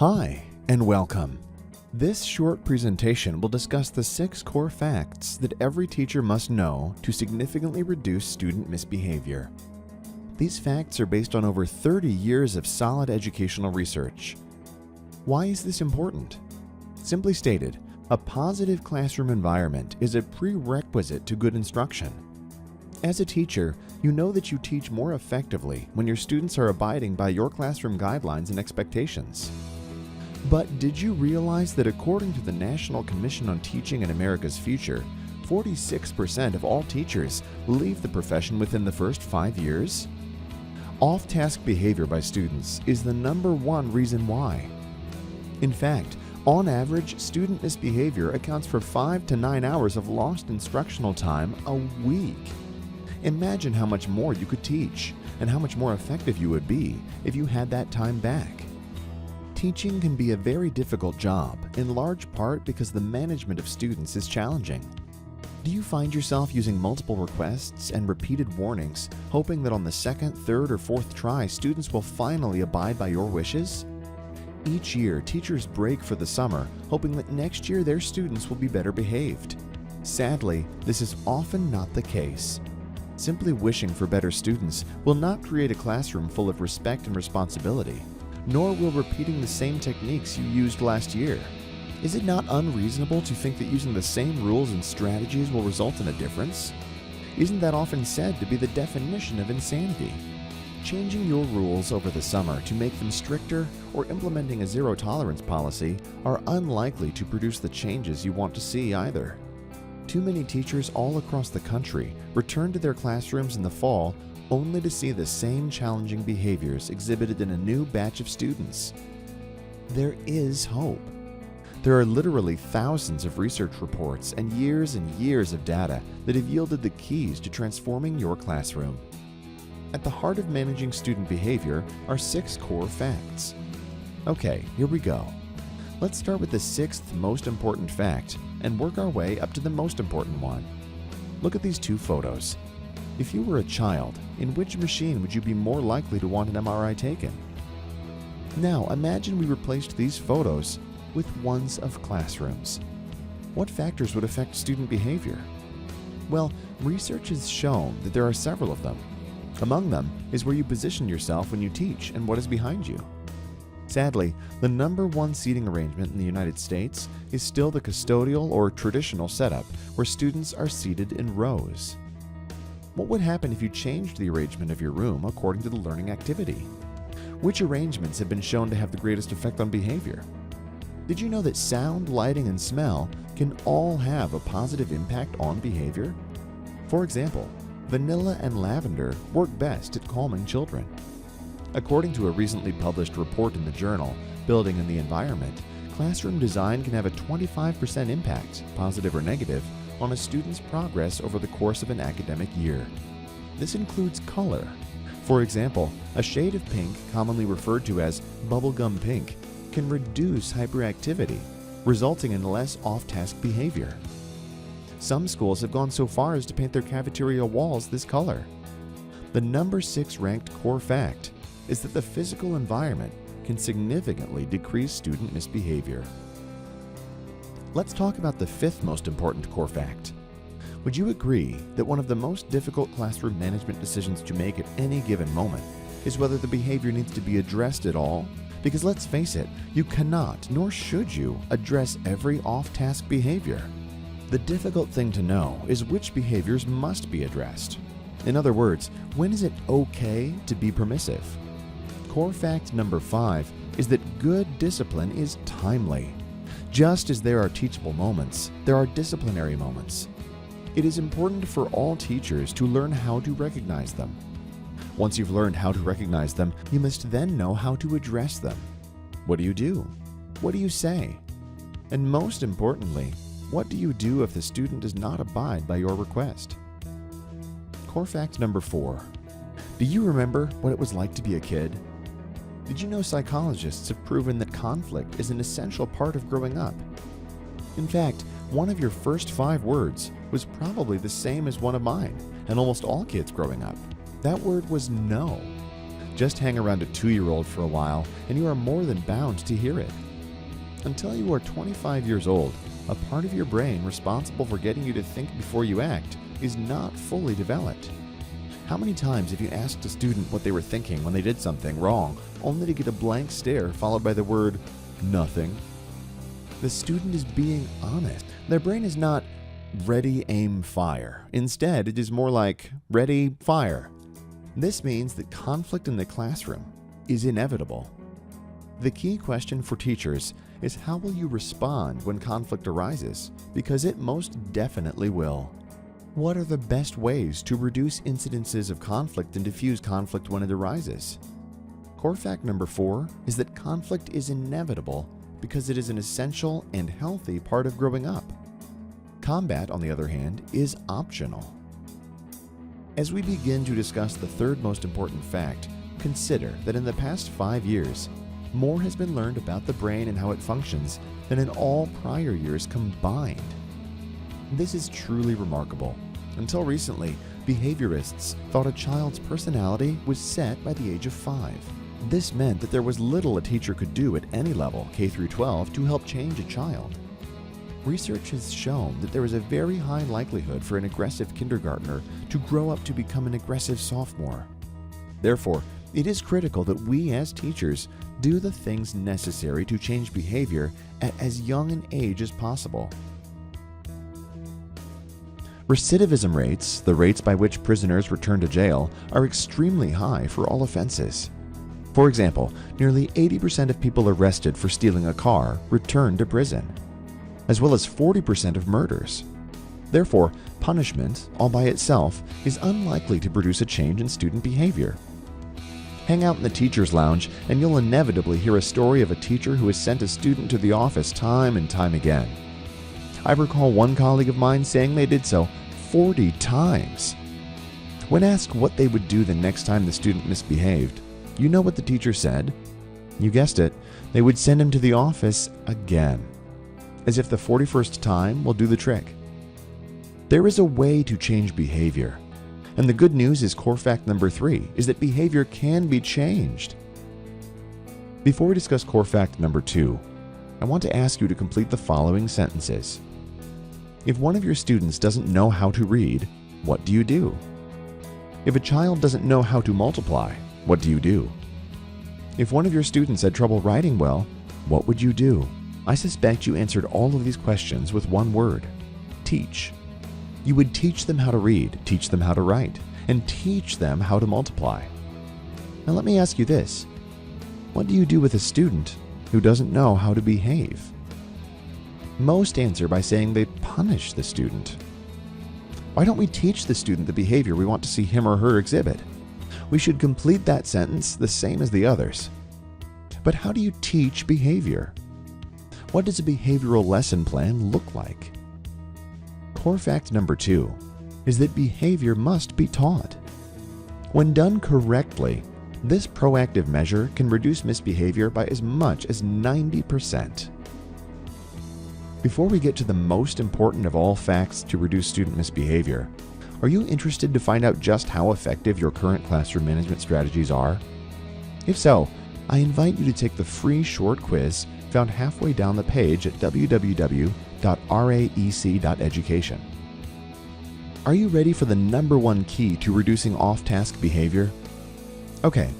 Hi, and welcome. This short presentation will discuss the 6 core facts that every teacher must know to significantly reduce student misbehavior. These facts are based on over 30 years of solid educational research. Why is this important? Simply stated, a positive classroom environment is a prerequisite to good instruction. As a teacher, you know that you teach more effectively when your students are abiding by your classroom guidelines and expectations. But did you realize that according to the National Commission on Teaching in America's Future, 46% of all teachers leave the profession within the first 5 years? Off-task behavior by students is the #1 reason why. In fact, on average, student misbehavior accounts for 5 to 9 hours of lost instructional time a week. Imagine how much more you could teach and how much more effective you would be if you had that time back. Teaching can be a very difficult job, in large part because the management of students is challenging. Do you find yourself using multiple requests and repeated warnings, hoping that on the second, third, or fourth try, students will finally abide by your wishes? Each year, teachers break for the summer, hoping that next year their students will be better behaved. Sadly, this is often not the case. Simply wishing for better students will not create a classroom full of respect and responsibility, nor will repeating the same techniques you used last year. Is it not unreasonable to think that using the same rules and strategies will result in a difference? Isn't that often said to be the definition of insanity? Changing your rules over the summer to make them stricter or implementing a zero-tolerance policy are unlikely to produce the changes you want to see either. Too many teachers all across the country return to their classrooms in the fall only to see the same challenging behaviors exhibited in a new batch of students. There is hope. There are literally thousands of research reports and years of data that have yielded the keys to transforming your classroom. At the heart of managing student behavior are 6 core facts. Okay, here we go. Let's start with the 6th most important fact and work our way up to the most important one. Look at these 2 photos. If you were a child, in which machine would you be more likely to want an MRI taken? Now imagine we replaced these photos with ones of classrooms. What factors would affect student behavior? Well, research has shown that there are several of them. Among them is where you position yourself when you teach and what is behind you. Sadly, the #1 seating arrangement in the United States is still the custodial or traditional setup where students are seated in rows. What would happen if you changed the arrangement of your room according to the learning activity? Which arrangements have been shown to have the greatest effect on behavior? Did you know that sound, lighting, and smell can all have a positive impact on behavior? For example, vanilla and lavender work best at calming children. According to a recently published report in the journal Building and the Environment, classroom design can have a 25% impact, positive or negative, on a student's progress over the course of an academic year. This includes color. For example, a shade of pink, commonly referred to as bubblegum pink, can reduce hyperactivity, resulting in less off-task behavior. Some schools have gone so far as to paint their cafeteria walls this color. The #6 ranked core fact is that the physical environment can significantly decrease student misbehavior. Let's talk about the 5th most important core fact. Would you agree that one of the most difficult classroom management decisions to make at any given moment is whether the behavior needs to be addressed at all? Because let's face it, you cannot, nor should you, address every off-task behavior. The difficult thing to know is which behaviors must be addressed. In other words, when is it okay to be permissive? Core fact #5 is that good discipline is timely. Just as there are teachable moments, there are disciplinary moments. It is important for all teachers to learn how to recognize them. Once you've learned how to recognize them, you must then know how to address them. What do you do? What do you say? And most importantly, what do you do if the student does not abide by your request? Core fact #4. Do you remember what it was like to be a kid? Did you know psychologists have proven that conflict is an essential part of growing up? In fact, one of your first 5 words was probably the same as one of mine and almost all kids growing up. That word was no. Just hang around a 2-year-old for a while and you are more than bound to hear it. Until you are 25 years old, a part of your brain responsible for getting you to think before you act is not fully developed. How many times have you asked a student what they were thinking when they did something wrong, only to get a blank stare followed by the word, "nothing"? The student is being honest. Their brain is not ready, aim, fire. Instead, it is more like ready, fire. This means that conflict in the classroom is inevitable. The key question for teachers is, how will you respond when conflict arises? Because it most definitely will. What are the best ways to reduce incidences of conflict and diffuse conflict when it arises? Core fact number 4 is that conflict is inevitable because it is an essential and healthy part of growing up. Combat, on the other hand, is optional. As we begin to discuss the third most important fact, consider that in the past 5 years, more has been learned about the brain and how it functions than in all prior years combined. This is truly remarkable. Until recently, behaviorists thought a child's personality was set by the age of 5. This meant that there was little a teacher could do at any level, K through 12, to help change a child. Research has shown that there is a very high likelihood for an aggressive kindergartner to grow up to become an aggressive sophomore. Therefore, it is critical that we as teachers do the things necessary to change behavior at as young an age as possible. Recidivism rates, the rates by which prisoners return to jail, are extremely high for all offenses. For example, nearly 80% of people arrested for stealing a car return to prison, as well as 40% of murders. Therefore, punishment, all by itself, is unlikely to produce a change in student behavior. Hang out in the teacher's lounge and you'll inevitably hear a story of a teacher who has sent a student to the office time and time again. I recall one colleague of mine saying they did so 40 times. When asked what they would do the next time the student misbehaved, you know what the teacher said? You guessed it, they would send him to the office again, as if the 41st time will do the trick. There is a way to change behavior. And the good news is core fact number 3 is that behavior can be changed. Before we discuss core fact number 2, I want to ask you to complete the following sentences. If one of your students doesn't know how to read, what do you do? If a child doesn't know how to multiply, what do you do? If one of your students had trouble writing well, what would you do? I suspect you answered all of these questions with one word: teach. You would teach them how to read, teach them how to write, and teach them how to multiply. Now let me ask you this. What do you do with a student who doesn't know how to behave? Most answer by saying they punish the student. Why don't we teach the student the behavior we want to see him or her exhibit? We should complete that sentence the same as the others. But how do you teach behavior? What does a behavioral lesson plan look like? Core fact number 2 is that behavior must be taught. When done correctly, this proactive measure can reduce misbehavior by as much as 90%. Before we get to the most important of all facts to reduce student misbehavior, are you interested to find out just how effective your current classroom management strategies are? If so, I invite you to take the free short quiz found halfway down the page at www.raec.education. Are you ready for the number 1 key to reducing off-task behavior? Okay,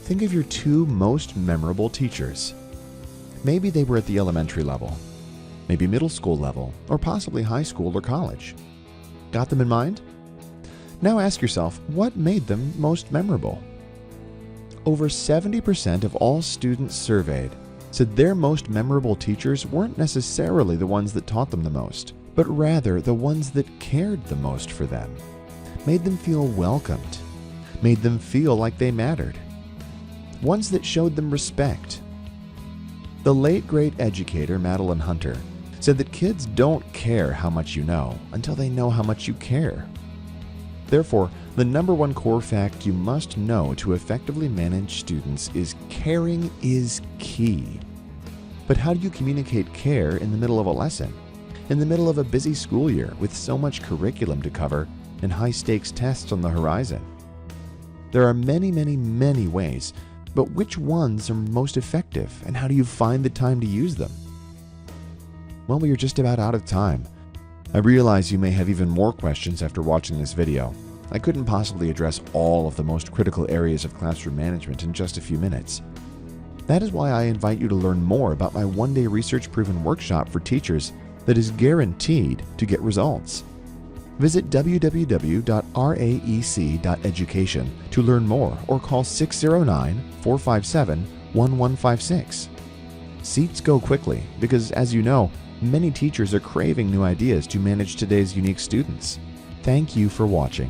think of your 2 most memorable teachers. Maybe they were at the elementary level, maybe middle school level, or possibly high school or college. Got them in mind? Now ask yourself, what made them most memorable? Over 70% of all students surveyed said their most memorable teachers weren't necessarily the ones that taught them the most, but rather the ones that cared the most for them, made them feel welcomed, made them feel like they mattered, ones that showed them respect. The late great educator Madeline Hunter said that kids don't care how much you know until they know how much you care. Therefore, the number 1 core fact you must know to effectively manage students is caring is key. But how do you communicate care in the middle of a lesson? In the middle of a busy school year with so much curriculum to cover and high-stakes tests on the horizon? There are many ways, but which ones are most effective, and how do you find the time to use them? Well, we are just about out of time. I realize you may have even more questions after watching this video. I couldn't possibly address all of the most critical areas of classroom management in just a few minutes. That is why I invite you to learn more about my one-day research-proven workshop for teachers that is guaranteed to get results. Visit www.raec.education to learn more, or call 609-457-1156. Seats go quickly because, as you know, many teachers are craving new ideas to manage today's unique students. Thank you for watching.